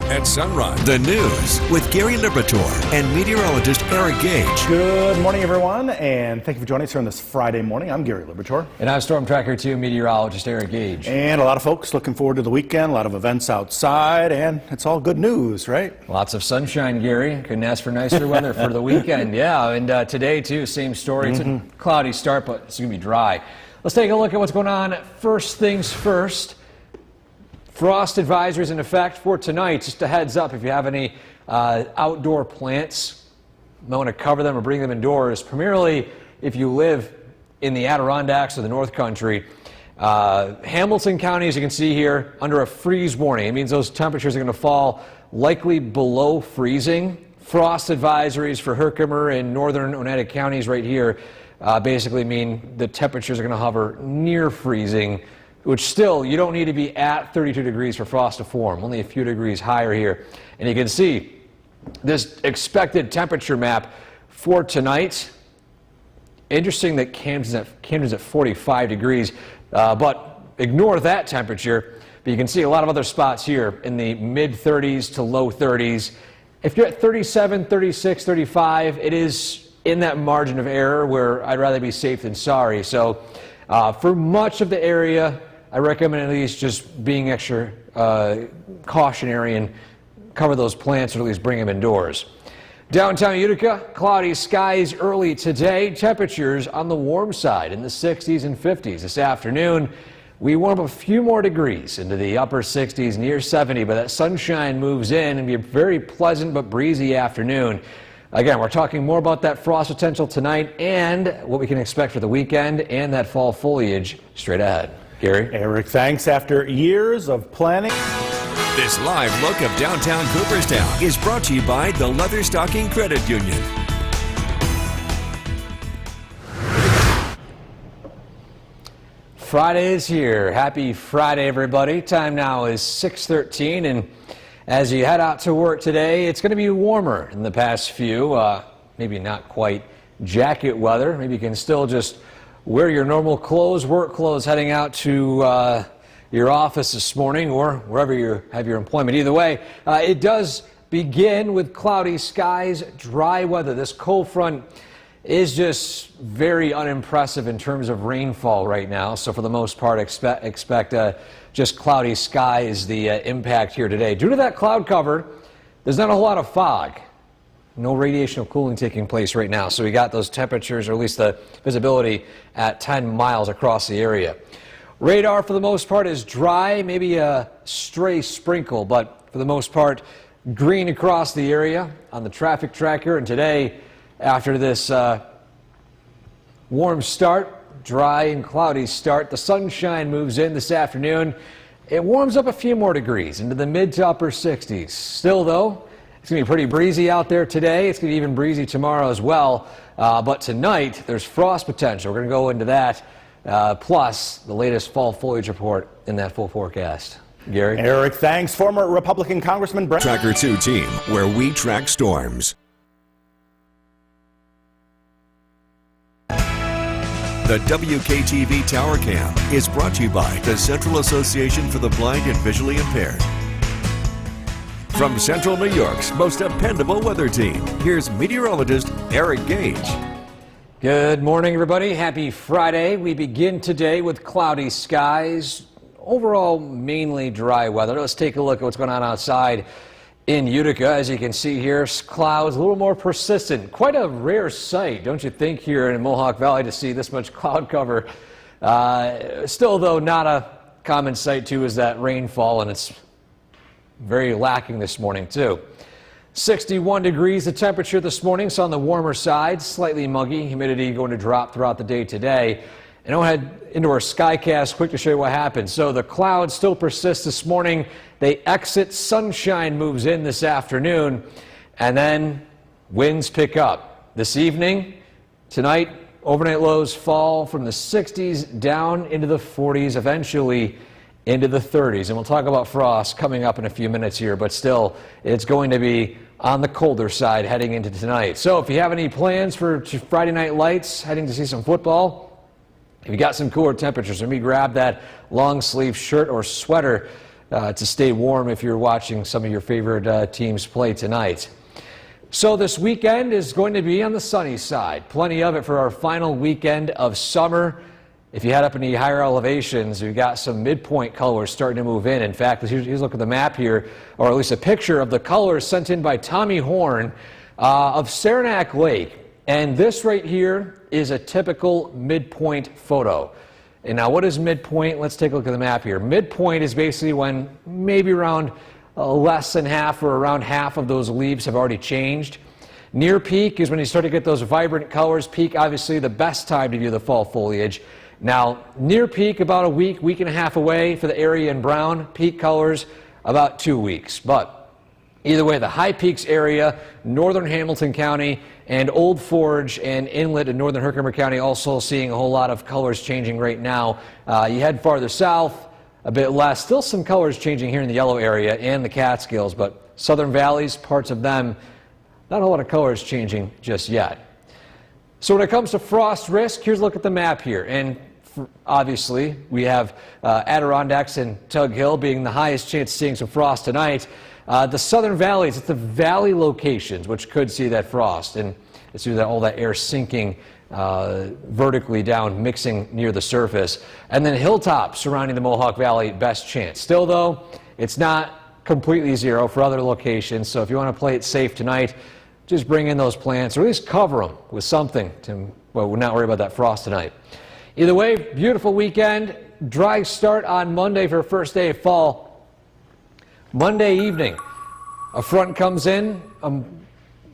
at Sunrise. The news with Gary Liberatore and meteorologist Eric Gage. Good morning, everyone, and thank you for joining us here on this Friday morning. I'm Gary Liberatore. And I'm Storm Tracker 2 meteorologist Eric Gage. And a lot of folks looking forward to the weekend, a lot of events outside, and it's all good news, right? Lots of sunshine, Gary. Couldn't ask for nicer weather for the weekend. Yeah, and today, too, same story. It's a cloudy start, but it's going to be dry. Let's take a look at what's going on. First things first. Frost advisories in effect for tonight. Just a heads up, if you have any outdoor plants, you might want to cover them or bring them indoors. Primarily, if you live in the Adirondacks or the North Country. Hamilton County, as you can see here, under a freeze warning. It means those temperatures are going to fall likely below freezing. Frost advisories for Herkimer and northern Oneida counties right here basically mean the temperatures are going to hover near freezing, which still, you don't need to be at 32 degrees for frost to form, only a few degrees higher here. And you can see this expected temperature map for tonight. Interesting that Camden's at 45 degrees, but ignore that temperature. But you can see a lot of other spots here in the mid-30s to low 30s. If you're at 37, 36, 35, it is in that margin of error where I'd rather be safe than sorry. So for much of the area, I recommend at least just being extra cautionary and cover those plants or at least bring them indoors. Downtown Utica, cloudy skies early today. Temperatures on the warm side in the 60s and 50s. This afternoon, we warm up a few more degrees into the upper 60s, near 70, but that sunshine moves in and be a very pleasant but breezy afternoon. Again, we're talking more about that frost potential tonight and what we can expect for the weekend and that fall foliage straight ahead. Gary? Eric, thanks. After years of planning. This live look of downtown Cooperstown is brought to you by the Leatherstocking Credit Union. Friday is here. Happy Friday, everybody. Time now is 6:13, and as you head out to work today, it's going to be warmer than the past few. Maybe not quite jacket weather. Maybe you can still just wear your normal clothes, work clothes, heading out to your office this morning or wherever you have your employment. Either way, it does begin with cloudy skies, dry weather. This cold front is just very unimpressive in terms of rainfall right now. So for the most part, expect just cloudy skies, the impact here today. Due to that cloud cover, there's not a whole lot of fog. No radiational cooling taking place right now. So we got those temperatures, or at least the visibility, at 10 miles across the area. Radar, for the most part, is dry, maybe a stray sprinkle, but for the most part, green across the area on the traffic tracker. And today, after this warm start, dry and cloudy start, the sunshine moves in this afternoon. It warms up a few more degrees into the mid to upper 60s. Still, though, it's going to be pretty breezy out there today. It's going to be even breezy tomorrow as well. But tonight, there's frost potential. We're going to go into that. Plus the latest fall foliage report in that full forecast. Gary? Eric, thanks. Former Republican Congressman Brent. Tracker 2 team, where we track storms. The WKTV Tower Cam is brought to you by the Central Association for the Blind and Visually Impaired. From Central New York's most dependable weather team, here's meteorologist Eric Gage. Good morning, everybody. Happy Friday. We begin today with cloudy skies. Overall, mainly dry weather. Let's take a look at what's going on outside in Utica. As you can see here, clouds a little more persistent. Quite a rare sight, don't you think, here in Mohawk Valley to see this much cloud cover. Still, though, not a common sight, too, is that rainfall, and it's very lacking this morning, too. 61 degrees the temperature this morning, so on the warmer side, slightly muggy. Humidity going to drop throughout the day today. And I'll head into our Skycast quick to show you what happened. So the clouds still persist this morning. They exit, sunshine moves in this afternoon, and then winds pick up. This evening, tonight, overnight lows fall from the 60s down into the 40s, eventually into the 30s. And we'll talk about frost coming up in a few minutes here, but still, it's going to be on the colder side heading into tonight. So if you have any plans for Friday night lights, heading to see some football, if you got some cooler temperatures, maybe grab that long sleeve shirt or sweater to stay warm if you're watching some of your favorite teams play tonight. So this weekend is going to be on the sunny side. Plenty of it for our final weekend of summer. If you head up in the higher elevations, we've got some midpoint colors starting to move in. In fact, here's a look at the map here, or at least a picture of the colors sent in by Tommy Horn of Saranac Lake. And this right here is a typical midpoint photo. And now what is midpoint? Let's take a look at the map here. Midpoint is basically when maybe around less than half or around half of those leaves have already changed. Near peak is when you start to get those vibrant colors. Peak, obviously, the best time to view the fall foliage. Now, near peak, about a week and a half away for the area in brown. Peak colors, about 2 weeks. But either way, the High Peaks area, northern Hamilton County, and Old Forge and Inlet in northern Herkimer County also seeing a whole lot of colors changing right now. You head farther south, a bit less. Still some colors changing here in the yellow area and the Catskills, but southern valleys, parts of them, not a whole lot of colors changing just yet. So when it comes to frost risk, here's a look at the map here. And obviously, we have Adirondacks and Tug Hill being the highest chance of seeing some frost tonight. The southern valleys, it's the valley locations which could see that frost. And it's due to all that air sinking vertically down, mixing near the surface. And then hilltops surrounding the Mohawk Valley, best chance. Still, though, it's not completely zero for other locations. So if you want to play it safe tonight, just bring in those plants, or at least cover them with something to, well, not worry about that frost tonight. Either way, beautiful weekend. Dry start on Monday for first day of fall. Monday evening, a front comes in, a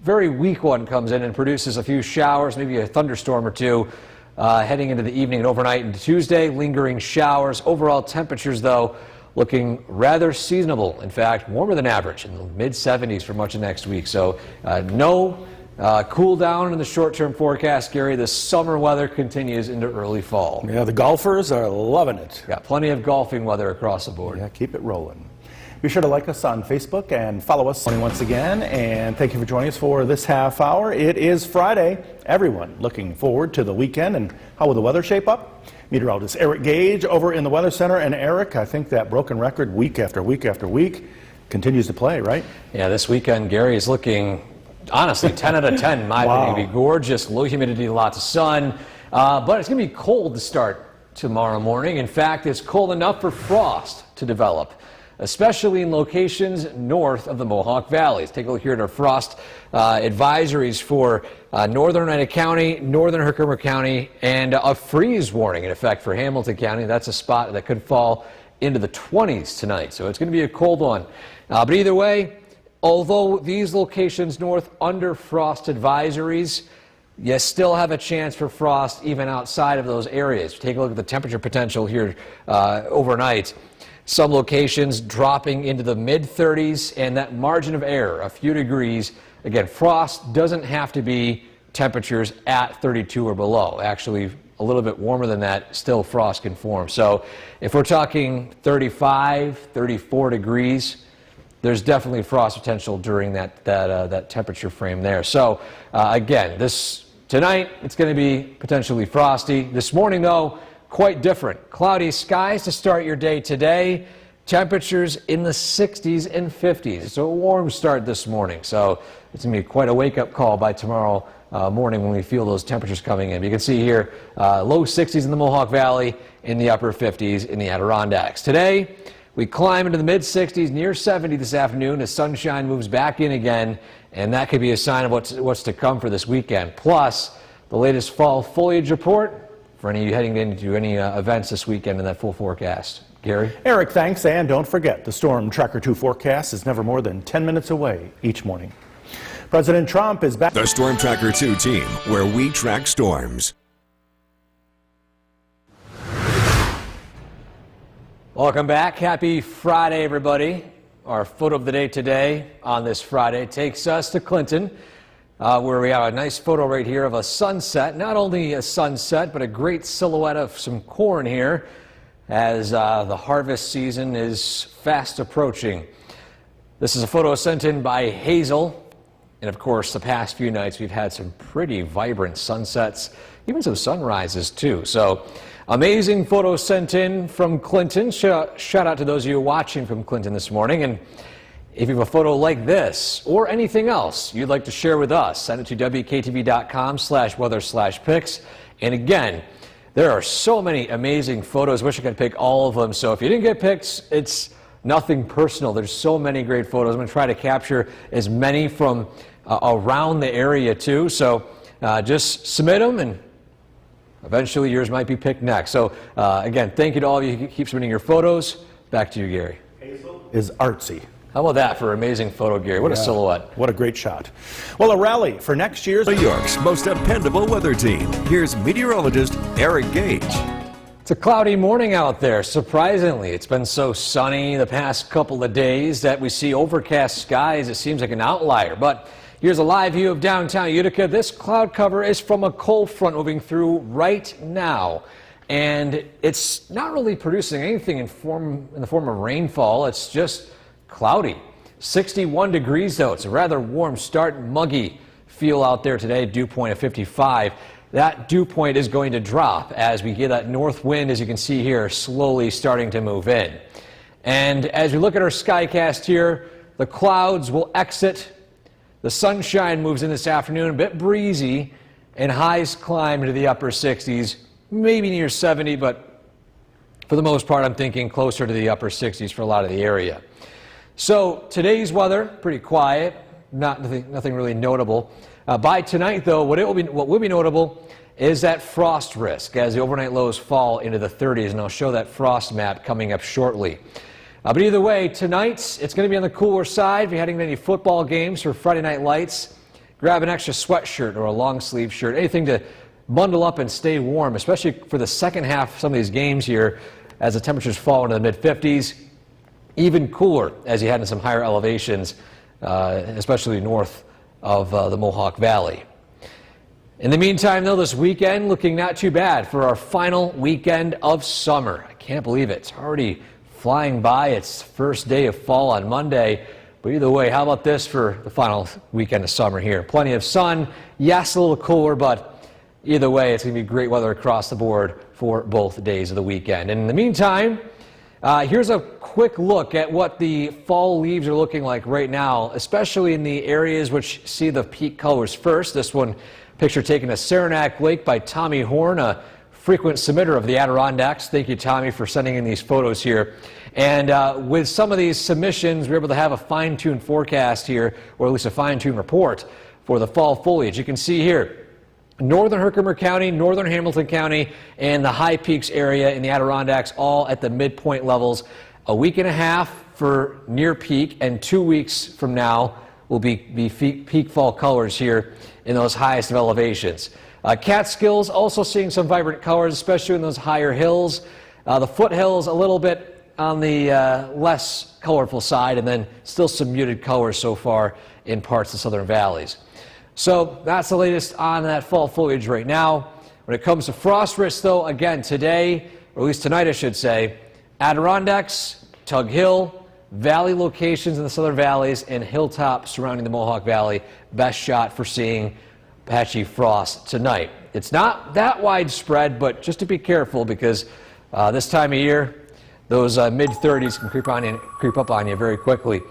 very weak one comes in and produces a few showers, maybe a thunderstorm or two, heading into the evening and overnight into Tuesday, lingering showers. Overall temperatures, though, looking rather seasonable. In fact, warmer than average in the mid-70s for much of next week. So no cool down in the short-term forecast, Gary. The summer weather continues into early fall. Yeah, the golfers are loving it. Got plenty of golfing weather across the board. Yeah, keep it rolling. Be sure to like us on Facebook and follow us once again. And thank you for joining us for this half hour. It is Friday. Everyone looking forward to the weekend. And how will the weather shape up? Meteorologist Eric Gage over in the Weather Center. And Eric, I think that broken record week after week after week continues to play, right? Yeah, this weekend, Gary, is looking, honestly, 10 out of 10 in my opinion. It'll be gorgeous, low humidity, lots of sun. But it's going to be cold to start tomorrow morning. In fact, it's cold enough for frost to develop, especially in locations north of the Mohawk Valley. Let's take a look here at our frost advisories for northern Oneida County, northern Herkimer County, and a freeze warning in effect for Hamilton County. That's a spot that could fall into the 20s tonight, so it's going to be a cold one. But either way, although these locations north under frost advisories, you still have a chance for frost even outside of those areas. Take a look at the temperature potential here overnight. Some locations dropping into the mid-30s, and that margin of error, a few degrees. Again, frost doesn't have to be temperatures at 32 or below. Actually, a little bit warmer than that, still frost can form. So if we're talking 35, 34 degrees, there's definitely frost potential during that temperature frame there. So again, tonight it's going to be potentially frosty. This morning, though, quite different. Cloudy skies to start your day today. Temperatures in the 60s and 50s. So a warm start this morning. So it's going to be quite a wake-up call by tomorrow morning when we feel those temperatures coming in. You can see here low 60s in the Mohawk Valley, in the upper 50s in the Adirondacks. Today, we climb into the mid-60s, near 70 this afternoon as sunshine moves back in again, and that could be a sign of what's to come for this weekend. Plus, the latest fall foliage report for any of you heading into any events this weekend in that full forecast. Gary? Eric, thanks. And don't forget, the Storm Tracker 2 forecast is never more than 10 minutes away each morning. President Trump is back. The Storm Tracker 2 team, where we track storms. Welcome back. Happy Friday, everybody. Our photo of the day today on this Friday takes us to Clinton, where we have a nice photo right here of a sunset. Not only a sunset, but a great silhouette of some corn here as the harvest season is fast approaching. This is a photo sent in by Hazel And of course, the past few nights we've had some pretty vibrant sunsets, even some sunrises too. So amazing photos sent in from Clinton. Shout out to those of you watching from Clinton this morning. And if you have a photo like this or anything else you'd like to share with us, send it to WKTV.com/weather/pics. And again, there are so many amazing photos. Wish I could pick all of them. So if you didn't get pics, it's nothing personal. There's so many great photos. I'm going to try to capture as many from around the area too. So just submit them, and eventually yours might be picked next. So again, thank you to all of you who keep submitting your photos. Back to you, Gary. Hazel is artsy. How about that for an amazing photo, Gary? What a silhouette. What a great shot. Well, a rally for next year's New York's most dependable weather team. Here's meteorologist Eric Gage. It's a cloudy morning out there. Surprisingly, it's been so sunny the past couple of days that we see overcast skies. It seems like an outlier. But here's a live view of downtown Utica. This cloud cover is from a cold front moving through right now. And it's not really producing anything in the form of rainfall. It's just cloudy. 61 degrees though. It's a rather warm start, muggy feel out there today. Dew point of 55. That dew point is going to drop as we get that north wind, as you can see here, slowly starting to move in. And as we look at our skycast here, the clouds will exit. The sunshine moves in this afternoon, a bit breezy, and highs climb into the upper 60s, maybe near 70, but for the most part, I'm thinking closer to the upper 60s for a lot of the area. So today's weather, pretty quiet, nothing really notable. By tonight, though, what will be notable is that frost risk as the overnight lows fall into the 30s, and I'll show that frost map coming up shortly. But either way, tonight it's going to be on the cooler side. If you're heading to any football games or Friday night lights, grab an extra sweatshirt or a long sleeve shirt, anything to bundle up and stay warm, especially for the second half of some of these games here as the temperatures fall into the mid-50s. Even cooler as you head in some higher elevations, especially north of the Mohawk Valley. In the meantime, though, this weekend looking not too bad for our final weekend of summer. I can't believe it. It's already flying by. It's first day of fall on Monday. But either way, how about this for the final weekend of summer here? Plenty of sun. Yes, a little cooler, but either way, it's going to be great weather across the board for both days of the weekend. And in the meantime, here's a quick look at what the fall leaves are looking like right now, especially in the areas which see the peak colors first. This one, picture taken at Saranac Lake by Tommy Horn, a frequent submitter of the Adirondacks. Thank you, Tommy, for sending in these photos here. And with some of these submissions, we're able to have a fine-tuned forecast here, or at least a fine-tuned report for the fall foliage. You can see here, northern Herkimer County, northern Hamilton County, and the High Peaks area in the Adirondacks, all at the midpoint levels. A week and a half for near peak, and 2 weeks from now will be peak fall colors here in those highest of elevations. Catskills also seeing some vibrant colors, especially in those higher hills. The foothills a little bit on the less colorful side, and then still some muted colors so far in parts of the southern valleys. So that's the latest on that fall foliage right now. When it comes to frost risk, though, again today, or at least tonight I should say, Adirondacks, Tug Hill, valley locations in the southern valleys, and hilltops surrounding the Mohawk Valley, best shot for seeing patchy frost tonight. It's not that widespread, but just to be careful, because this time of year, those mid-30s can creep up on you very quickly.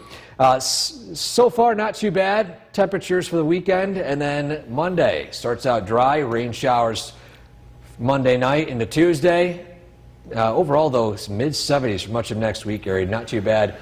So far, not too bad. Temperatures for the weekend, and then Monday starts out dry, rain showers Monday night into Tuesday. Overall, though, it's mid-70s for much of next week, Gary. Not too bad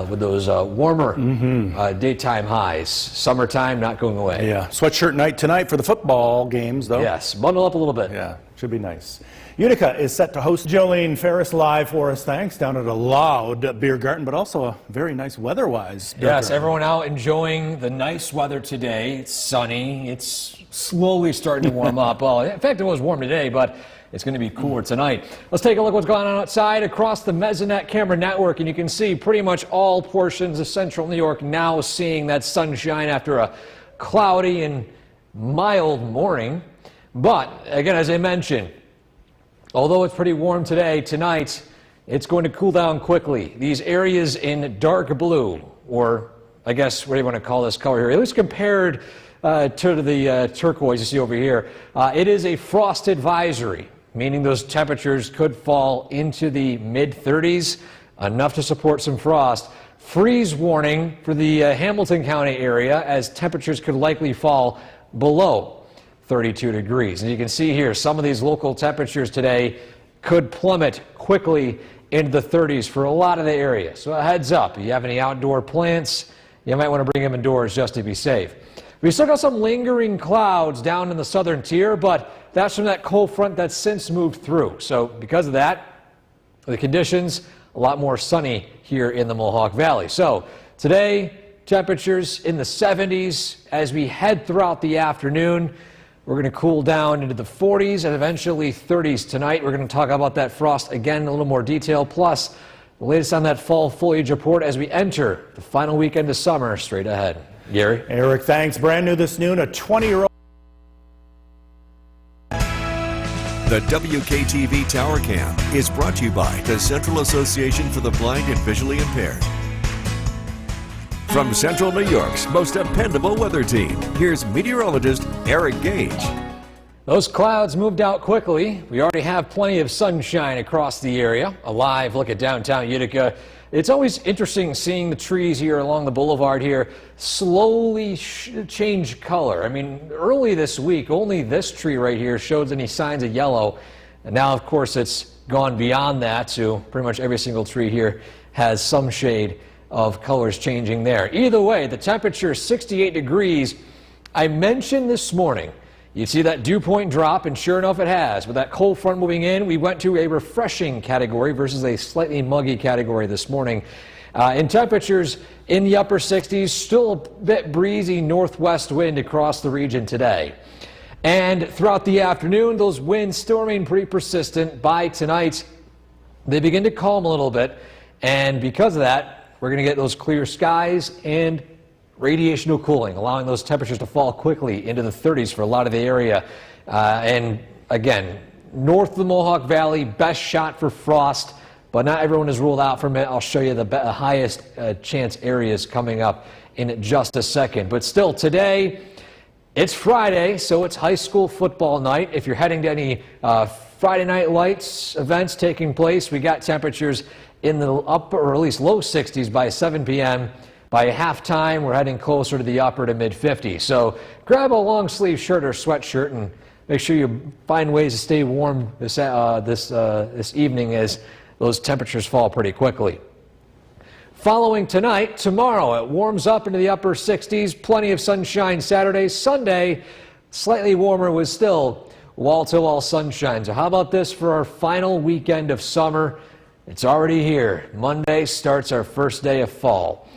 with those warmer daytime highs. Summertime not going away. Yeah, sweatshirt night tonight for the football games, though. Yes, bundle up a little bit. Yeah, should be nice. Utica is set to host Jolene Ferris live for us, thanks, down at a loud beer garden, but also a very nice weather-wise beer Yes, garden. everyone out enjoying the nice weather today. It's sunny. It's slowly starting to warm up. Well, in fact, it was warm today, but it's going to be cooler tonight. Let's take a look at what's going on outside across the Mesonet camera network, and you can see pretty much all portions of central New York now seeing that sunshine after a cloudy and mild morning. But, again, as I mentioned, although it's pretty warm today, tonight it's going to cool down quickly. These areas in dark blue, or I guess, what do you want to call this color here? At least compared to the turquoise you see over here, it is a frost advisory, meaning those temperatures could fall into the mid-30s, enough to support some frost. Freeze warning for the Hamilton County area, as temperatures could likely fall below 32 degrees. And you can see here, some of these local temperatures today could plummet quickly into the 30s for a lot of the area. So a heads up, if you have any outdoor plants, you might want to bring them indoors just to be safe. We still got some lingering clouds down in the southern tier, but that's from that cold front that's since moved through. So because of that, the conditions a lot more sunny here in the Mohawk Valley. So today, temperatures in the 70s. As we head throughout the afternoon, we're going to cool down into the 40s and eventually 30s tonight. We're going to talk about that frost again in a little more detail, plus the latest on that fall foliage report as we enter the final weekend of summer straight ahead. Gary? Eric, thanks. Brand new this noon, a 20-year-old. The WKTV Tower Cam is brought to you by the Central Association for the Blind and Visually Impaired. From Central New York's most dependable weather team, here's meteorologist Eric Gage. Those clouds moved out quickly. We already have plenty of sunshine across the area. A live look at downtown Utica. It's always interesting seeing the trees here along the boulevard here slowly change color. I mean, early this week, only this tree right here showed any signs of yellow. And now, of course, it's gone beyond that, so pretty much every single tree here has some shade of colors changing there. Either way, the temperature is 68 degrees. I mentioned this morning, you'd see that dew point drop, and sure enough it has. With that cold front moving in, we went to a refreshing category versus a slightly muggy category this morning. In temperatures in the upper 60s, still a bit breezy northwest wind across the region today. And throughout the afternoon, those winds still remain pretty persistent. By tonight, they begin to calm a little bit, and because of that, we're going to get those clear skies and radiational cooling, allowing those temperatures to fall quickly into the 30s for a lot of the area. And again, north of the Mohawk Valley, best shot for frost, but not everyone is ruled out from it. I'll show you the highest chance areas coming up in just a second. But still, today, it's Friday, so it's high school football night. If you're heading to any Friday Night Lights events taking place, we got temperatures in the upper, or at least low 60s by 7 p.m. By halftime, we're heading closer to the upper to mid-50s. So grab a long sleeve shirt or sweatshirt and make sure you find ways to stay warm this evening as those temperatures fall pretty quickly. Following tonight, tomorrow it warms up into the upper 60s, plenty of sunshine Saturday. Sunday, slightly warmer with still wall-to-wall sunshine. So how about this for our final weekend of summer? It's already here. Monday starts our first day of fall.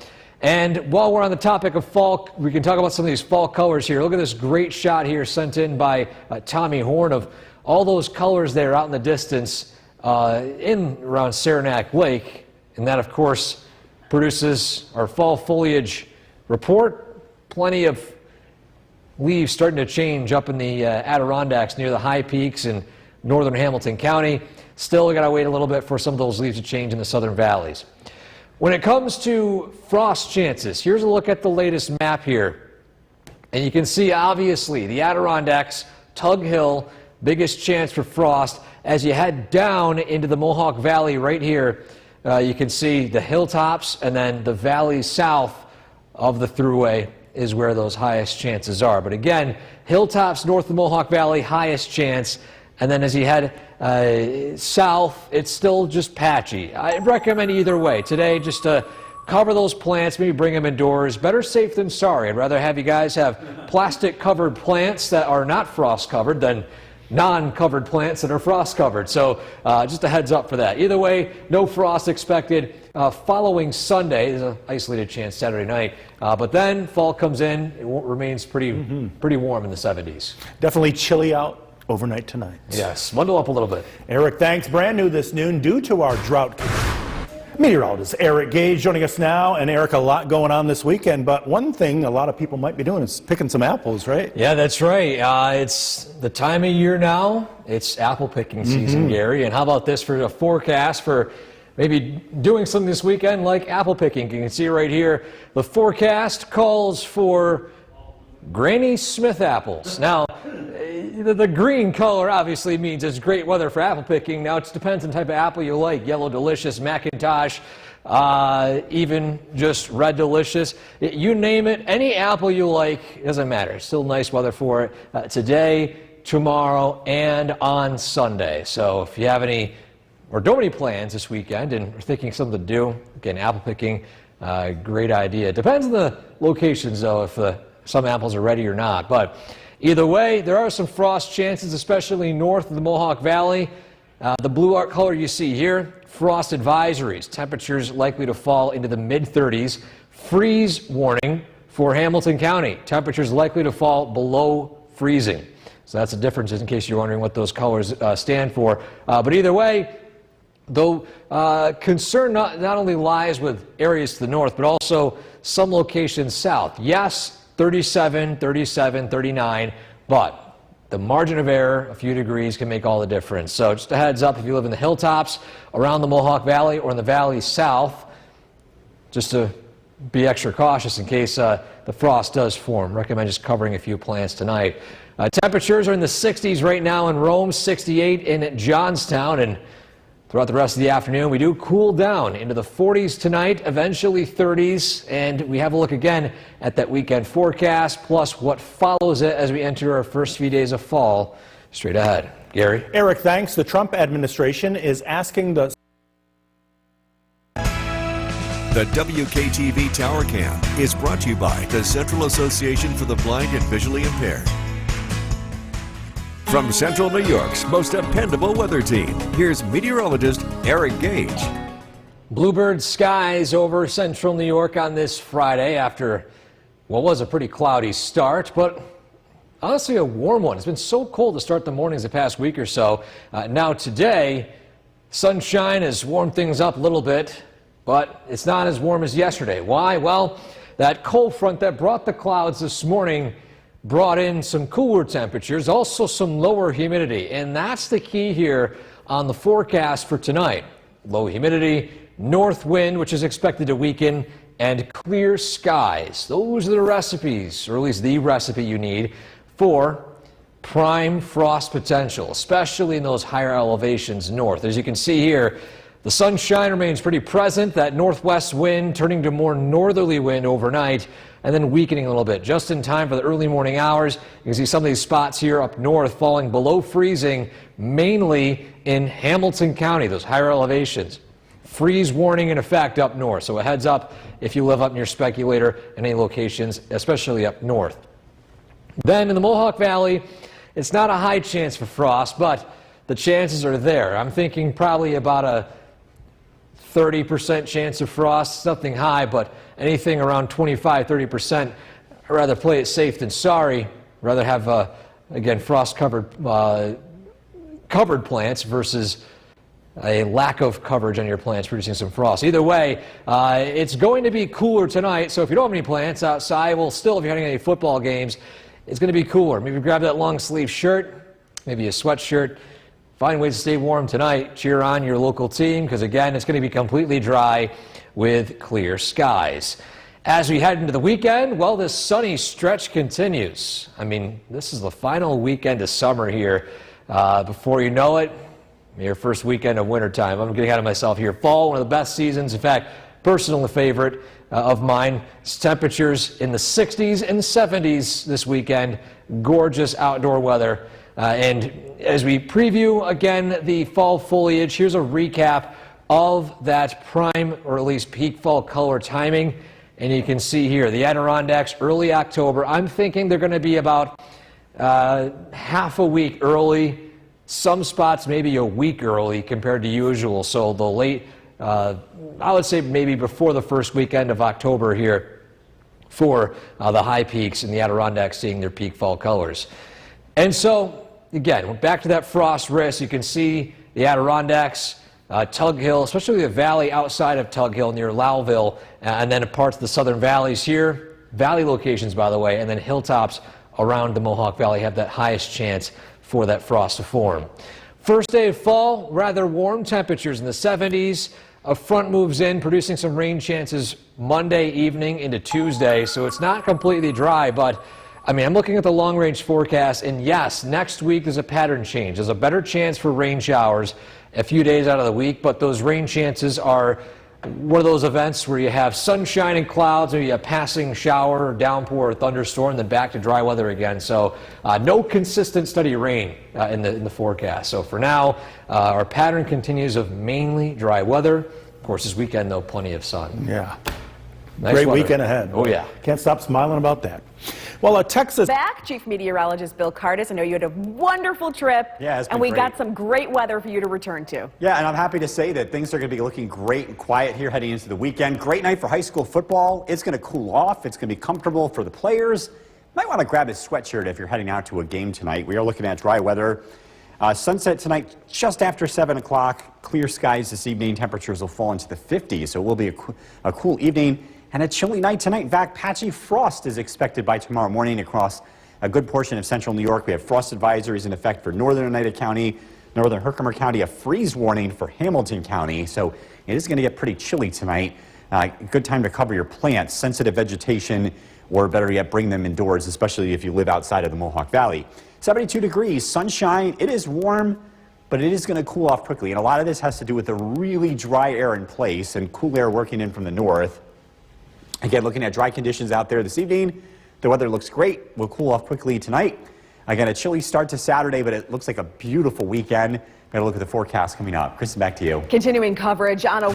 And while we're on the topic of fall, we can talk about some of these fall colors here. Look at this great shot here sent in by Tommy Horn of all those colors there out in the distance in around Saranac Lake. And that, of course, produces our fall foliage report. Plenty of leaves starting to change up in the Adirondacks near the high peaks in northern Hamilton County. Still, we got to wait a little bit for some of those leaves to change in the southern valleys. When it comes to frost chances, here's a look at the latest map here. And you can see, obviously, the Adirondacks, Tug Hill, biggest chance for frost. As you head down into the Mohawk Valley right here, you can see the hilltops, and then the valley south of the thruway is where those highest chances are. But again, hilltops north of the Mohawk Valley, highest chance. And then as you head south, it's still just patchy. I recommend either way. Today, just to cover those plants, maybe bring them indoors. Better safe than sorry. I'd rather have you guys have plastic-covered plants that are not frost-covered than non-covered plants that are frost-covered. So just a heads up for that. Either way, no frost expected. Following Sunday, there's an isolated chance Saturday night. But then fall comes in. It remains pretty warm in the 70s. Definitely chilly out overnight tonight. Yes, bundle up a little bit. Eric, thanks. Brand new this noon due to our drought. Meteorologist Eric Gage joining us now. And Eric, a lot going on this weekend, but one thing a lot of people might be doing is picking some apples, right? Yeah, that's right. It's the time of year now. It's apple picking season, Gary. And how about this for a forecast for maybe doing something this weekend like apple picking. You can see right here, the forecast calls for Granny Smith apples. Now, the green color obviously means it's great weather for apple picking. Now, it depends on the type of apple you like. Yellow Delicious, Macintosh, even just Red Delicious. You name it, any apple you like, it doesn't matter. It's still nice weather for it today, tomorrow, and on Sunday. So if you have any or don't have any plans this weekend and are thinking something to do, again, apple picking, great idea. Depends on the locations, though, if some apples are ready or not. But either way, there are some frost chances, especially north of the Mohawk Valley. The blue arc color you see here, frost advisories. Temperatures likely to fall into the mid-30s. Freeze warning for Hamilton County. Temperatures likely to fall below freezing. So that's a difference in case you're wondering what those colors stand for. But either way, though concern not only lies with areas to the north, but also some locations south. Yes, 37, 37, 39, but the margin of error, a few degrees, can make all the difference. So just a heads up, if you live in the hilltops, around the Mohawk Valley, or in the valley south, just to be extra cautious in case the frost does form. Recommend just covering a few plants tonight. Temperatures are in the 60s right now in Rome, 68 in Johnstown, and throughout the rest of the afternoon, we do cool down into the 40s tonight, eventually 30s, and we have a look again at that weekend forecast, plus what follows it as we enter our first few days of fall straight ahead. Gary? Eric, thanks. The Trump administration is asking the WKTV Tower Cam is brought to you by the Central Association for the Blind and Visually Impaired. From Central New York's most dependable weather team, here's meteorologist Eric Gage. Bluebird skies over central New York on this Friday after what was a pretty cloudy start, but honestly a warm one. It's been so cold to start the mornings the past week or so. Now today, sunshine has warmed things up a little bit, but it's not as warm as yesterday. Why? Well, that cold front that brought the clouds this morning brought in some cooler temperatures, also some lower humidity, and that's the key here on the forecast for tonight. Low humidity, north wind, which is expected to weaken, and clear skies. Those are the recipes, or at least the recipe you need for prime frost potential, especially in those higher elevations north. As you can see here, the sunshine remains pretty present, that northwest wind turning to more northerly wind overnight, and then weakening a little bit just in time for the early morning hours. You can see some of these spots here up north falling below freezing, mainly in Hamilton County, those higher elevations. Freeze warning in effect up north, so a heads up if you live up near Speculator in any locations, especially up north. Then in the Mohawk Valley, it's not a high chance for frost, but the chances are there. I'm thinking probably about a 30% chance of frost, nothing high, but anything around 25, 30%. I'd rather play it safe than sorry. Rather have, again, frost-covered covered plants versus a lack of coverage on your plants producing some frost. Either way, it's going to be cooler tonight, so if you don't have any plants outside, well, still, if you're having any football games, it's going to be cooler. Maybe grab that long-sleeve shirt, maybe a sweatshirt. Find ways to stay warm tonight. Cheer on your local team because, again, it's going to be completely dry with clear skies. As we head into the weekend, well, this sunny stretch continues. I mean, this is the final weekend of summer here. Before you know it, your first weekend of wintertime. I'm getting ahead of myself here. Fall, one of the best seasons. In fact, personal favorite of mine. It's temperatures in the 60s and 70s this weekend. Gorgeous outdoor weather. And as we preview, again, the fall foliage, here's a recap of that prime, or at least peak fall color timing. And you can see here, the Adirondacks, early October. I'm thinking they're going to be about half a week early. Some spots maybe a week early compared to usual. So the late, I would say maybe before the first weekend of October here for the high peaks in the Adirondacks seeing their peak fall colors. And so, again, back to that frost risk. You can see the Adirondacks, Tug Hill, especially the valley outside of Tug Hill near Lowville, and then parts of the southern valleys here. Valley locations, by the way, and then hilltops around the Mohawk Valley have that highest chance for that frost to form. First day of fall, rather warm temperatures in the 70s. A front moves in, producing some rain chances Monday evening into Tuesday, so it's not completely dry, but I mean, I'm looking at the long-range forecast, and yes, next week there's a pattern change. There's a better chance for rain showers a few days out of the week, but those rain chances are one of those events where you have sunshine and clouds, maybe a passing shower, downpour, or thunderstorm, then back to dry weather again. So no consistent steady rain in the forecast. So for now, our pattern continues of mainly dry weather. Of course, this weekend, though, plenty of sun. Yeah. Nice Great weather. weekend ahead. Oh, yeah. Can't stop smiling about that. Well, Texas. Back, Chief Meteorologist Bill Curtis. I know you had a wonderful trip. Yeah, it's been and we great. got some great weather for you to return to. Yeah, and I'm happy to say that things are going to be looking great and quiet here heading into the weekend. Great night for high school football. It's going to cool off. It's going to be comfortable for the players. Might want to grab a sweatshirt if you're heading out to a game tonight. We are looking at dry weather. Sunset tonight just after 7 o'clock. Clear skies this evening. Temperatures will fall into the 50s, so it will be a cool evening. And a chilly night tonight. In fact, patchy frost is expected by tomorrow morning across a good portion of central New York. We have frost advisories in effect for northern Oneida County, northern Herkimer County, a freeze warning for Hamilton County. So it is going to get pretty chilly tonight. Good time to cover your plants, sensitive vegetation, or better yet, bring them indoors, especially if you live outside of the Mohawk Valley. 72 degrees, sunshine. It is warm, but it is going to cool off quickly. And a lot of this has to do with the really dry air in place and cool air working in from the north. Again, looking at dry conditions out there this evening. The weather looks great. We'll cool off quickly tonight. Again, a chilly start to Saturday, but it looks like a beautiful weekend. Got to look at the forecast coming up. Kristen, back to you. Continuing coverage on a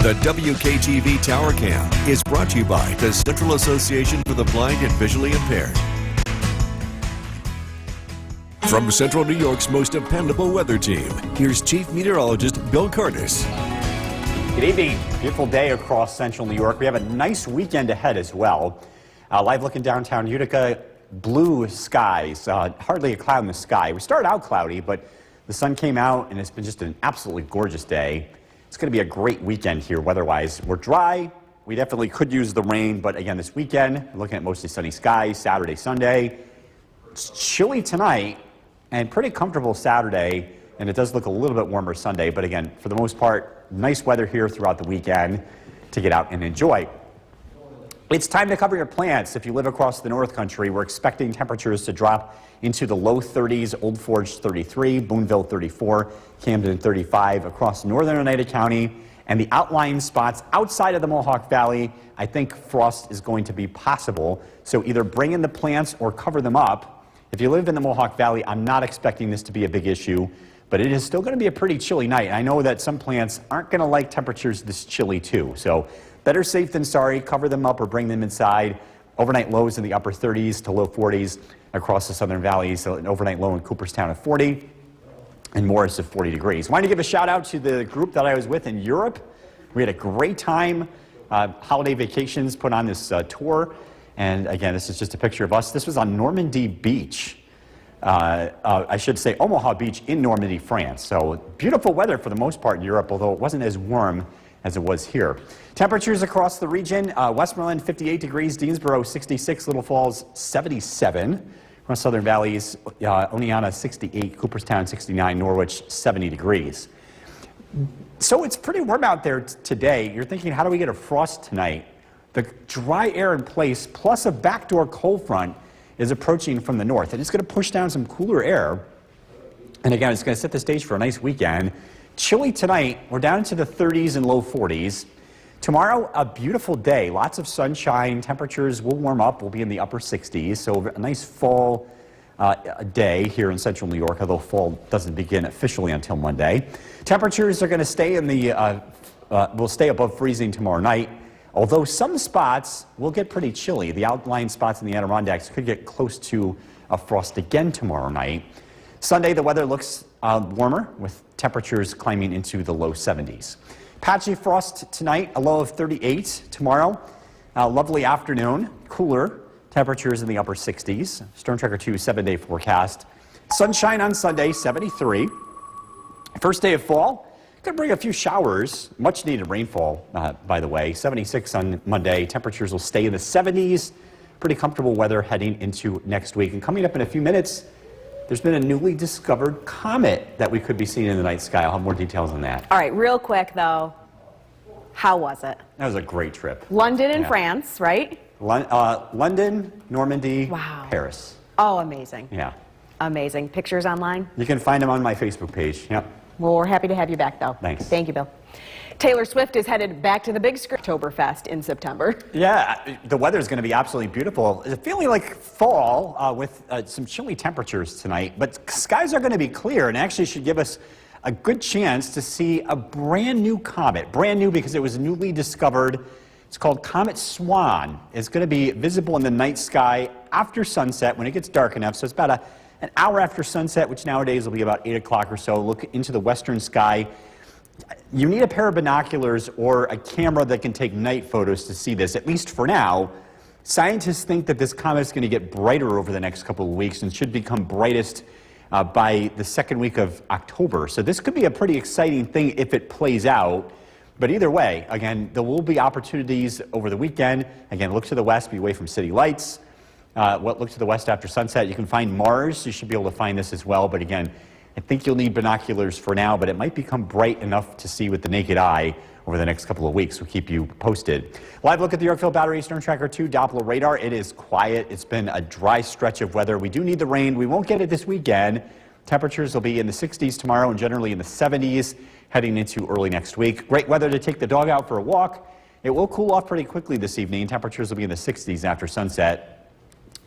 The WKTV Tower Cam is brought to you by the Central Association for the Blind and Visually Impaired. From Central New York's most dependable weather team, here's Chief Meteorologist Bill Curtis. Good evening. Beautiful day across central New York. We have a nice weekend ahead as well. Live look in downtown Utica, blue skies, hardly a cloud in the sky. We started out cloudy, but the sun came out and it's been just an absolutely gorgeous day. It's going to be a great weekend here weather-wise. We're dry. We definitely could use the rain, but again, this weekend, we're looking at mostly sunny skies, Saturday, Sunday. It's chilly tonight and pretty comfortable Saturday, and it does look a little bit warmer Sunday, but again, for the most part, nice weather here throughout the weekend to get out and enjoy. It's time to cover your plants. If you live across the North Country, we're expecting temperatures to drop into the low 30s, Old Forge 33, Boonville 34, Camden 35, across northern Oneida County, and the outlying spots outside of the Mohawk Valley. I think frost is going to be possible, so either bring in the plants or cover them up. If you live in the Mohawk Valley, I'm not expecting this to be a big issue, but it is still going to be a pretty chilly night. I know that some plants aren't going to like temperatures this chilly too, so better safe than sorry. Cover them up or bring them inside. Overnight lows in the upper 30s to low 40s across the southern valleys. So an overnight low in Cooperstown of 40 and Morris of 40 degrees. I wanted to give a shout out to the group that I was with in Europe. We had a great time. Holiday Vacations put on this tour. And again, this is just a picture of us. This was on Normandy Beach. I should say Omaha Beach in Normandy, France. So beautiful weather for the most part in Europe, although it wasn't as warm as it was here. Temperatures across the region, Westmoreland 58 degrees, Deansboro 66, Little Falls 77. Across southern valleys, Oneonta 68, Cooperstown 69, Norwich 70 degrees. So it's pretty warm out there today. You're thinking, how do we get a frost tonight? The dry air in place plus a backdoor cold front is approaching from the north, and it's going to push down some cooler air. And again, it's going to set the stage for a nice weekend. Chilly tonight, we're down into the 30s and low 40s. Tomorrow, a beautiful day, lots of sunshine. Temperatures will warm up, we'll be in the upper 60s. So a nice fall day here in central New York, although fall doesn't begin officially until Monday. Temperatures are going to stay in the, will stay above freezing tomorrow night. Although some spots will get pretty chilly. The outlying spots in the Adirondacks could get close to a frost again tomorrow night. Sunday, the weather looks warmer with temperatures climbing into the low 70s. Patchy frost tonight, a low of 38 tomorrow. Lovely afternoon, cooler temperatures in the upper 60s. Storm Tracker 2 7-day forecast. Sunshine on Sunday, 73. First day of fall. Going to bring a few showers, much needed rainfall, by the way. 76 on Monday. Temperatures will stay in the 70s. Pretty comfortable weather heading into next week. And coming up in a few minutes, there's been a newly discovered comet that we could be seeing in the night sky. I'll have more details on that. All right, real quick though, how was it? That was a great trip. London and Yeah. France, right? London, Normandy, Wow. Paris. Oh, amazing. Yeah. Amazing. Pictures online? You can find them on my Facebook page. Yep. Well, we're happy to have you back, though. Thanks. Thank you, Bill. Taylor Swift is headed back to the big screen Oktoberfest in September. Yeah, the weather is going to be absolutely beautiful. It's feeling like fall with some chilly temperatures tonight, but skies are going to be clear and actually should give us a good chance to see a brand new comet. Brand new because it was newly discovered. It's called Comet Swan. It's going to be visible in the night sky after sunset when it gets dark enough. So it's about an hour after sunset, which nowadays will be about 8 o'clock or so. Look into the western sky. You need a pair of binoculars or a camera that can take night photos to see this, at least for now. Scientists think that this comet is going to get brighter over the next couple of weeks and should become brightest by the second week of October. So this could be a pretty exciting thing if it plays out. But either way, again, there will be opportunities over the weekend. Again, look to the west, be away from city lights. Look to the west after sunset. You can find Mars. You should be able to find this as well. But again, I think you'll need binoculars for now, but it might become bright enough to see with the naked eye over the next couple of weeks. We'll keep you posted. Live look at the Yorkville Battery Storm Tracker 2 Doppler radar. It is quiet. It's been a dry stretch of weather. We do need the rain. We won't get it this weekend. Temperatures will be in the 60s tomorrow and generally in the 70s heading into early next week. Great weather to take the dog out for a walk. It will cool off pretty quickly this evening. Temperatures will be in the 60s after sunset.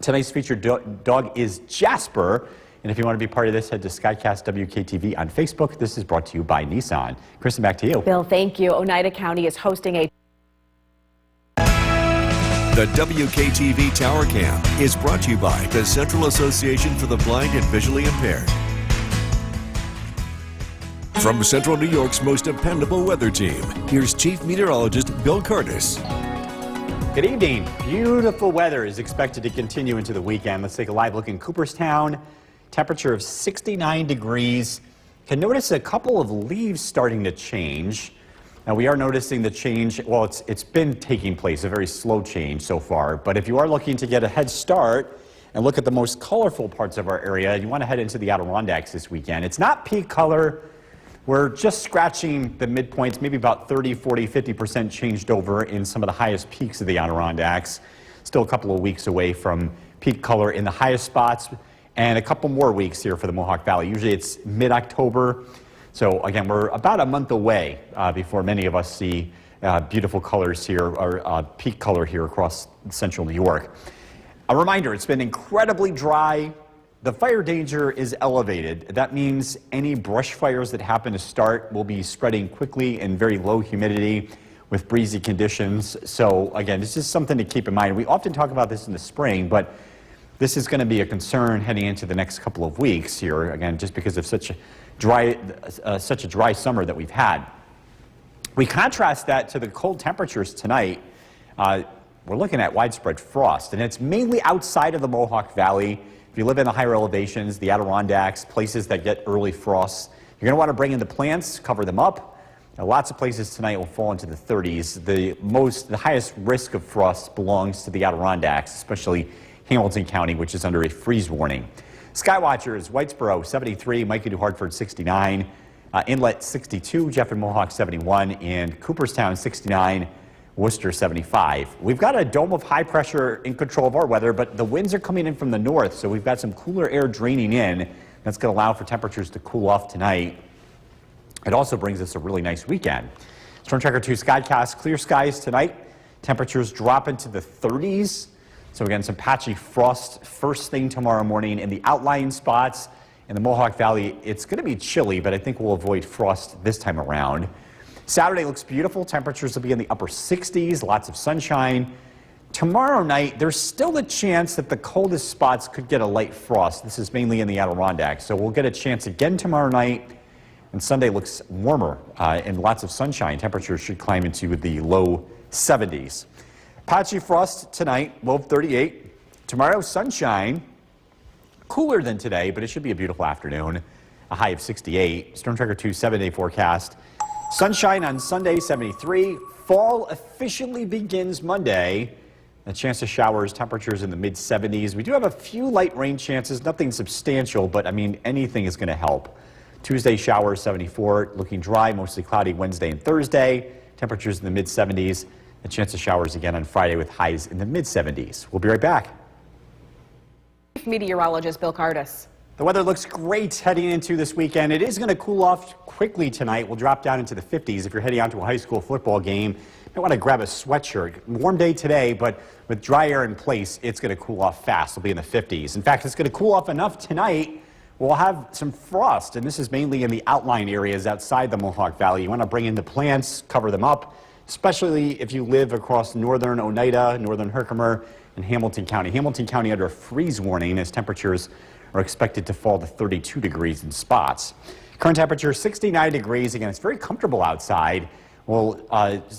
Tonight's featured dog is Jasper. And if you want to be part of this, head to Skycast WKTV on Facebook. This is brought to you by Nissan. Kristen, back to you. Bill, thank you. Oneida County is hosting a The WKTV Tower Cam is brought to you by the Central Association for the Blind and Visually Impaired. From Central New York's most dependable weather team, here's Chief Meteorologist Bill Curtis. Good evening. Beautiful weather is expected to continue into the weekend. Let's take a live look in Cooperstown. Temperature of 69 degrees. Can notice a couple of leaves starting to change. Now we are noticing the change, well, it's been taking place, a very slow change so far. But if you are looking to get a head start and look at the most colorful parts of our area, you want to head into the Adirondacks this weekend. It's not peak color. We're just scratching the midpoints, maybe about 30, 40, 50% changed over in some of the highest peaks of the Adirondacks. Still a couple of weeks away from peak color in the highest spots. And a couple more weeks here for the Mohawk Valley. Usually it's mid-October. So again, we're about a month away before many of us see beautiful colors here, or peak color here across central New York. A reminder, it's been incredibly dry. The fire danger is elevated. That means any brush fires that happen to start will be spreading quickly in very low humidity with breezy conditions. So again, this is something to keep in mind. We often talk about this in the spring, but this is going to be a concern heading into the next couple of weeks here, again, just because of such a dry summer that we've had. We contrast that to the cold temperatures tonight. We're looking at widespread frost, and it's mainly outside of the Mohawk Valley. If you live in the higher elevations, the Adirondacks, places that get early frosts, you're going to want to bring in the plants, cover them up. Now, lots of places tonight will fall into the 30s. The highest risk of frost belongs to the Adirondacks, especially Hamilton County, which is under a freeze warning. Skywatchers, Whitesboro 73, Mikey to Hartford 69, Inlet 62, Jeff and Mohawk 71, and Cooperstown 69, Worcester 75. We've got a dome of high pressure in control of our weather, but the winds are coming in from the north, so we've got some cooler air draining in. That's going to allow for temperatures to cool off tonight. It also brings us a really nice weekend. Storm Tracker 2 Skycast, clear skies tonight. Temperatures drop into the 30s. So again, some patchy frost first thing tomorrow morning in the outlying spots. In the Mohawk Valley, it's going to be chilly, but I think we'll avoid frost this time around. Saturday looks beautiful. Temperatures will be in the upper 60s, lots of sunshine. Tomorrow night, there's still a chance that the coldest spots could get a light frost. This is mainly in the Adirondacks. So we'll get a chance again tomorrow night. And Sunday looks warmer and lots of sunshine. Temperatures should climb into the low 70s. Patchy frost tonight, low of 38. Tomorrow, sunshine. Cooler than today, but it should be a beautiful afternoon. A high of 68. Storm Tracker 2 7-day forecast. Sunshine on Sunday, 73. Fall officially begins Monday. A chance of showers, temperatures in the mid-70s. We do have a few light rain chances, nothing substantial, but I mean, anything is going to help. Tuesday, showers, 74, looking dry, mostly cloudy Wednesday and Thursday. Temperatures in the mid-70s. A chance of showers again on Friday with highs in the mid-70s. We'll be right back. Meteorologist Bill Cardis. The weather looks great heading into this weekend. It is going to cool off quickly tonight. We'll drop down into the 50s. If you're heading out to a high school football game, you might want to grab a sweatshirt. Warm day today, but with dry air in place, it's going to cool off fast. It'll be in the 50s. In fact, it's going to cool off enough tonight. We'll have some frost, and this is mainly in the outlying areas outside the Mohawk Valley. You want to bring in the plants, cover them up, especially if you live across northern Oneida, northern Herkimer, and Hamilton County. Hamilton County under a freeze warning as temperatures are expected to fall to 32 degrees in spots. Current temperature 69 degrees. Again, it's very comfortable outside. Will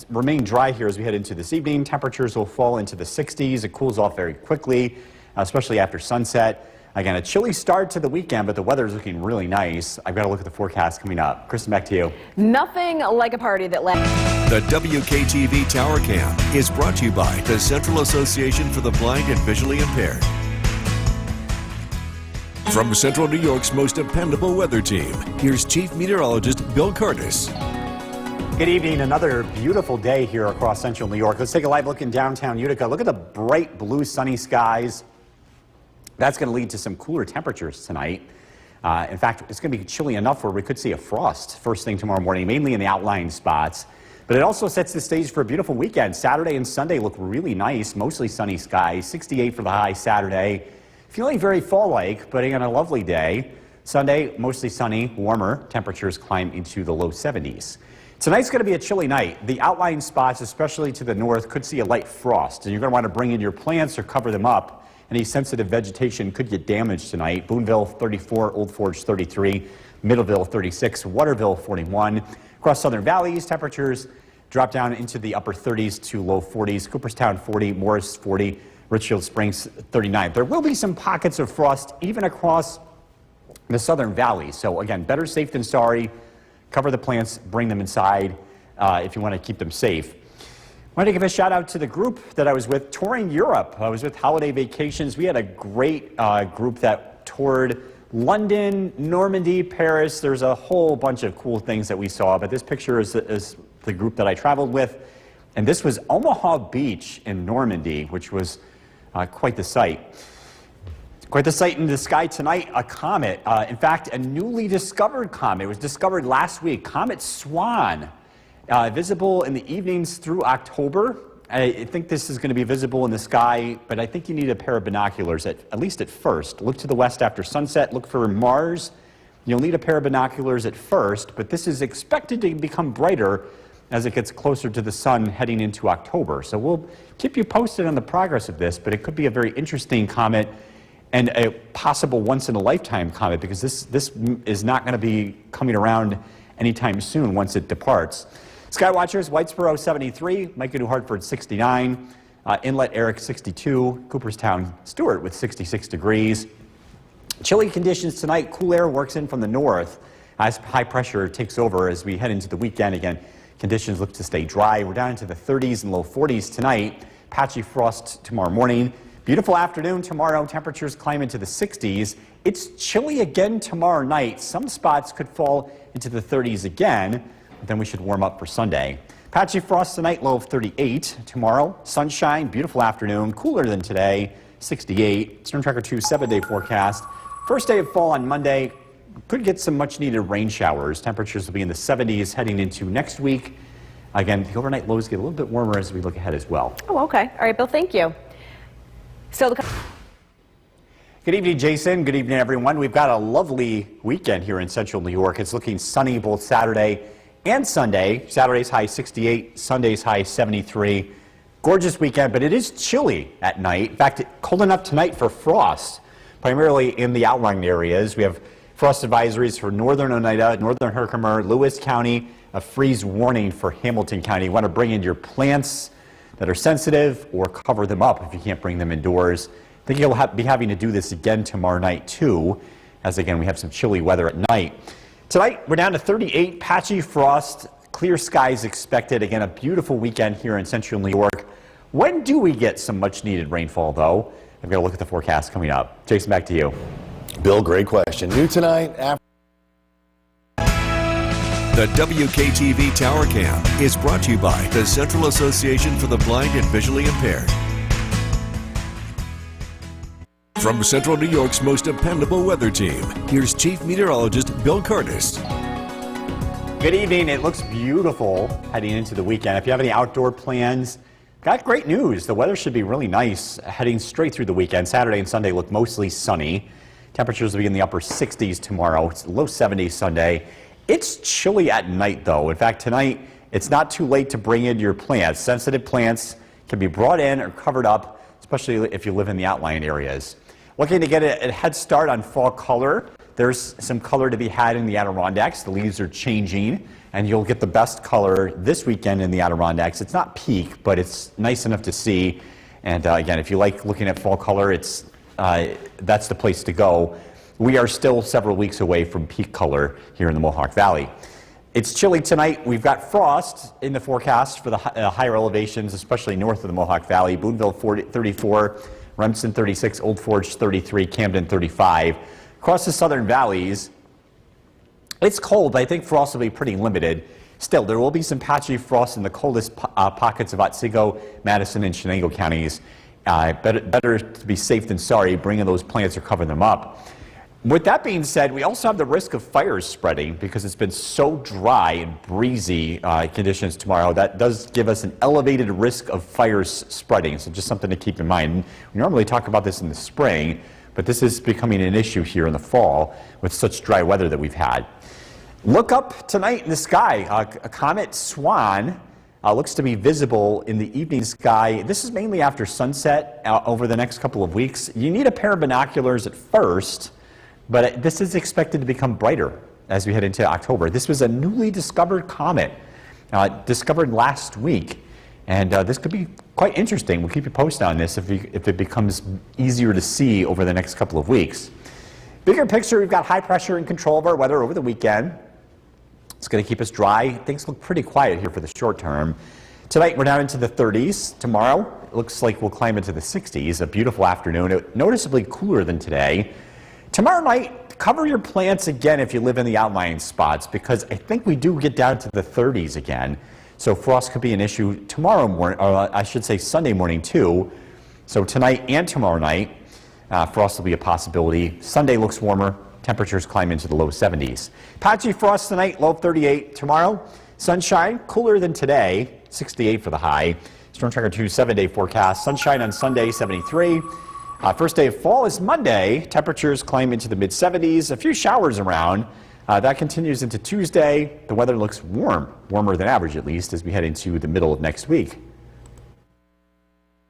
remain dry here as we head into this evening. Temperatures will fall into the 60s. It cools off very quickly, especially after sunset. Again, a chilly start to the weekend, but the weather is looking really nice. I've got to look at the forecast coming up. Kristen, back to you. Nothing like a party that The WKTV Tower Cam is brought to you by the Central Association for the Blind and Visually Impaired. From Central New York's most dependable weather team, here's Chief Meteorologist Bill Cardis. Good evening. Another beautiful day here across Central New York. Let's take a live look in downtown Utica. Look at the bright blue sunny skies. That's going to lead to some cooler temperatures tonight. In fact, it's going to be chilly enough where we could see a frost first thing tomorrow morning, mainly in the outlying spots. But it also sets the stage for a beautiful weekend. Saturday and Sunday look really nice, mostly sunny skies. 68 for the high Saturday. Feeling very fall-like, but again, a lovely day. Sunday, mostly sunny, warmer. Temperatures climb into the low 70s. Tonight's going to be a chilly night. The outlying spots, especially to the north, could see a light frost. And you're going to want to bring in your plants or cover them up. Any sensitive vegetation could get damaged tonight. Boonville 34, Old Forge 33, Middleville 36, Waterville 41. Across southern valleys, temperatures drop down into the upper 30s to low 40s. Cooperstown 40, Morris 40, Richfield Springs 39. There will be some pockets of frost even across the southern valley. So again, better safe than sorry. Cover the plants, bring them inside if you want to keep them safe. I want to give a shout out to the group that I was with touring Europe. I was with Holiday Vacations. We had a great group that toured London, Normandy, Paris. There's a whole bunch of cool things that we saw, but this picture is the group that I traveled with. And this was Omaha Beach in Normandy, which was quite the sight. Quite the sight in the sky tonight, a comet. In fact, a newly discovered comet. It was discovered last week, Comet Swan. Visible in the evenings through October. I think this is going to be visible in the sky, but I think you need a pair of binoculars, at least at first. Look to the west after sunset. Look for Mars. You'll need a pair of binoculars at first, but this is expected to become brighter as it gets closer to the sun heading into October. So we'll keep you posted on the progress of this, but it could be a very interesting comet and a possible once-in-a-lifetime comet, because this is not going to be coming around anytime soon once it departs. Skywatchers, Whitesboro 73, Micah New Hartford 69, Inlet Eric 62, Cooperstown Stewart with 66 degrees. Chilly conditions tonight. Cool air works in from the north as high pressure takes over as we head into the weekend. Again, conditions look to stay dry. We're down into the 30s and low 40s tonight. Patchy frost tomorrow morning. Beautiful afternoon tomorrow. Temperatures climb into the 60s. It's chilly again tomorrow night. Some spots could fall into the 30s again. Then we should warm up for Sunday. Patchy frost tonight, low of 38. Tomorrow, sunshine, beautiful afternoon, cooler than today, 68. Storm Tracker 2 7-day forecast. First day of fall on Monday. Could get some much needed rain showers. Temperatures will be in the 70s heading into next week. Again, the overnight lows get a little bit warmer as we look ahead as well. Oh, okay. All right, Bill, thank you. Good evening, Jason. Good evening, everyone. We've got a lovely weekend here in Central New York. It's looking sunny both Saturday and Sunday. Saturday's high 68, Sunday's high 73. Gorgeous weekend, but it is chilly at night. In fact, cold enough tonight for frost, primarily in the outlying areas. We have frost advisories for northern Oneida, northern Herkimer, Lewis County, a freeze warning for Hamilton County. You want to bring in your plants that are sensitive or cover them up if you can't bring them indoors. I think you'll be having to do this again tomorrow night, too, as again, we have some chilly weather at night. Tonight, we're down to 38, patchy frost, clear skies expected. Again, a beautiful weekend here in Central New York. When do we get some much-needed rainfall, though? I've got to look at the forecast coming up. Jason, back to you. Bill, great question. New tonight after. The WKTV Tower Cam is brought to you by the Central Association for the Blind and Visually Impaired. From Central New York's most dependable weather team, here's Chief Meteorologist Bill Curtis. Good evening. It looks beautiful heading into the weekend. If you have any outdoor plans, got great news. The weather should be really nice heading straight through the weekend. Saturday and Sunday look mostly sunny. Temperatures will be in the upper 60s tomorrow. It's low 70s Sunday. It's chilly at night, though. In fact, tonight, it's not too late to bring in your plants. Sensitive plants can be brought in or covered up, especially if you live in the outlying areas. Looking to get a head start on fall color. There's some color to be had in the Adirondacks. The leaves are changing, and you'll get the best color this weekend in the Adirondacks. It's not peak, but it's nice enough to see. And again, if you like looking at fall color, that's the place to go. We are still several weeks away from peak color here in the Mohawk Valley. It's chilly tonight. We've got frost in the forecast for the higher elevations, especially north of the Mohawk Valley. Boonville 34, Remsen 36, Old Forge 33, Camden 35. Across the southern valleys, it's cold, but I think frost will be pretty limited. Still, there will be some patchy frost in the coldest pockets of Otsego, Madison, and Chenango counties. Better to be safe than sorry, bringing those plants or covering them up. With that being said, we also have the risk of fires spreading because it's been so dry and breezy conditions tomorrow. That does give us an elevated risk of fires spreading, so just something to keep in mind. We normally talk about this in the spring, but this is becoming an issue here in the fall with such dry weather that we've had. Look up tonight in the sky. A comet Swan looks to be visible in the evening sky. This is mainly after sunset over the next couple of weeks. You need a pair of binoculars at first, but this is expected to become brighter as we head into October. This was a newly discovered comet, discovered last week, and this could be quite interesting. We'll keep you posted on this if it becomes easier to see over the next couple of weeks. Bigger picture, we've got high pressure and control of our weather over the weekend. It's going to keep us dry. Things look pretty quiet here for the short term. Tonight, we're down into the 30s. Tomorrow, it looks like we'll climb into the 60s. A beautiful afternoon, noticeably cooler than today. Tomorrow night, cover your plants again if you live in the outlying spots, because I think we do get down to the 30s again. So frost could be an issue tomorrow morning, or I should say Sunday morning too. So tonight and tomorrow night, frost will be a possibility. Sunday looks warmer. Temperatures climb into the low 70s. Patchy frost tonight, low 38. Tomorrow, sunshine, cooler than today, 68 for the high. Storm Tracker 2 7-day forecast. Sunshine on Sunday, 73. First day of fall is Monday. Temperatures climb into the mid-70s. A few showers around. That continues into Tuesday. The weather looks warm, warmer than average at least, as we head into the middle of next week.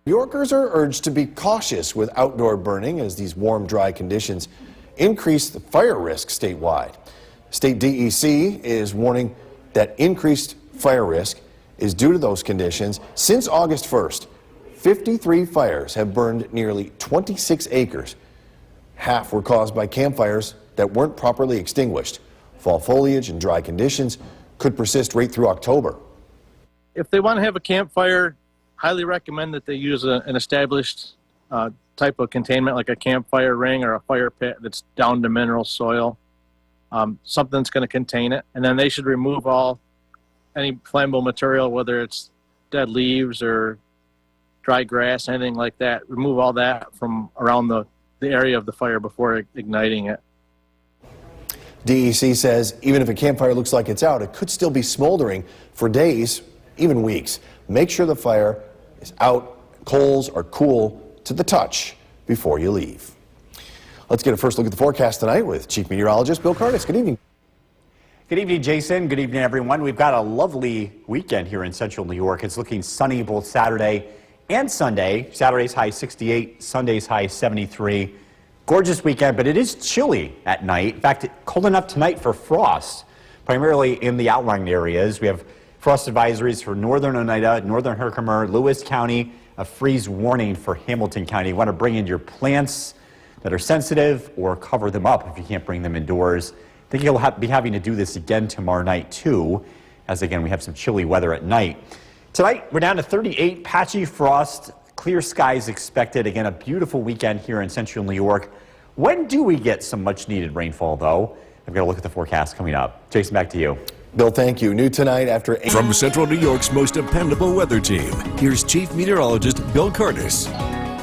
New Yorkers are urged to be cautious with outdoor burning as these warm, dry conditions increase the fire risk statewide. State DEC is warning that increased fire risk is due to those conditions. Since August 1st, 53 fires have burned nearly 26 acres. Half were caused by campfires that weren't properly extinguished. Fall foliage and dry conditions could persist right through October. If they want to have a campfire, highly recommend that they use an established type of containment like a campfire ring or a fire pit that's down to mineral soil. Something that's going to contain it. And then they should remove any flammable material, whether it's dead leaves or dry grass, anything like that. Remove all that from around the area of the fire before igniting it. DEC says even if a campfire looks like it's out, it could still be smoldering for days, even weeks. Make sure the fire is out, coals are cool to the touch before you leave. Let's get a first look at the forecast tonight with Chief Meteorologist Bill Curtis. Good evening. Good evening, Jason. Good evening, everyone. We've got a lovely weekend here in central New York. It's looking sunny both Saturday and Sunday. Saturday's high 68, Sunday's high 73. Gorgeous weekend, but it is chilly at night. In fact, cold enough tonight for frost, primarily in the outlying areas. We have frost advisories for northern Oneida, northern Herkimer, Lewis County, a freeze warning for Hamilton County. You want to bring in your plants that are sensitive or cover them up if you can't bring them indoors. I think you'll be having to do this again tomorrow night too, as again we have some chilly weather at night. Tonight, we're down to 38, patchy frost, clear skies expected. Again, a beautiful weekend here in central New York. When do we get some much needed rainfall, though? I've got to look at the forecast coming up. Jason, back to you. Bill, thank you. New tonight after 8. From Central New York's most dependable weather team, here's Chief Meteorologist Bill Curtis.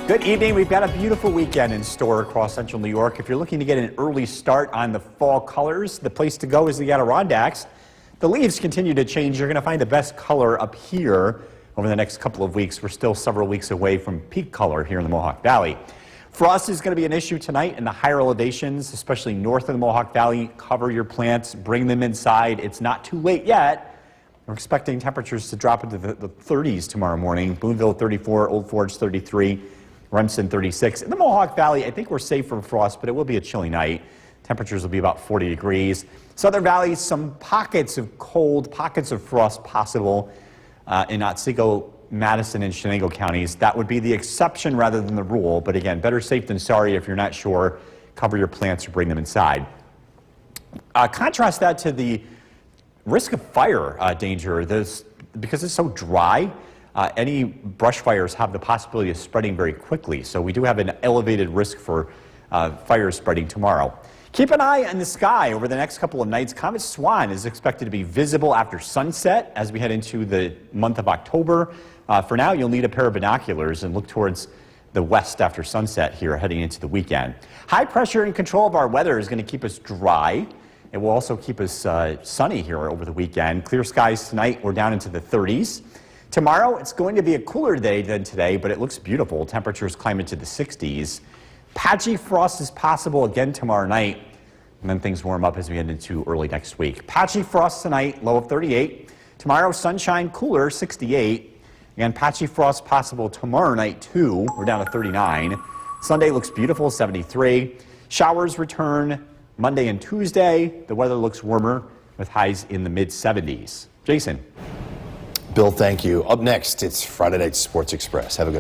Good evening. We've got a beautiful weekend in store across central New York. If you're looking to get an early start on the fall colors, the place to go is the Adirondacks. The leaves continue to change. You're going to find the best color up here over the next couple of weeks. We're still several weeks away from peak color here in the Mohawk Valley. Frost is going to be an issue tonight in the higher elevations, especially north of the Mohawk Valley. Cover your plants, bring them inside. It's not too late yet. We're expecting temperatures to drop into the 30s tomorrow morning. Boonville 34, Old Forge 33, Remsen 36. In the Mohawk Valley, I think we're safe from frost, but it will be a chilly night. Temperatures will be about 40 degrees. Southern Valley, some pockets of cold, pockets of frost possible in Otsego, Madison, and Chenango counties. That would be the exception rather than the rule. But again, better safe than sorry if you're not sure. Cover your plants or bring them inside. Contrast that to the risk of fire danger. Because it's so dry, any brush fires have the possibility of spreading very quickly. So we do have an elevated risk for fires spreading tomorrow. Keep an eye on the sky over the next couple of nights. Comet Swan is expected to be visible after sunset as we head into the month of October. For now, you'll need a pair of binoculars and look towards the west after sunset here heading into the weekend. High pressure and control of our weather is going to keep us dry. It will also keep us sunny here over the weekend. Clear skies tonight. We're down into the 30s. Tomorrow, it's going to be a cooler day than today, but it looks beautiful. Temperatures climb into the 60s. Patchy frost is possible again tomorrow night, and then things warm up as we head into early next week. Patchy frost tonight, low of 38. Tomorrow, sunshine, cooler, 68. Again, patchy frost possible tomorrow night, too. We're down to 39. Sunday looks beautiful, 73. Showers return Monday and Tuesday. The weather looks warmer with highs in the mid-70s. Jason. Bill, thank you. Up next, it's Friday Night Sports Express. Have a good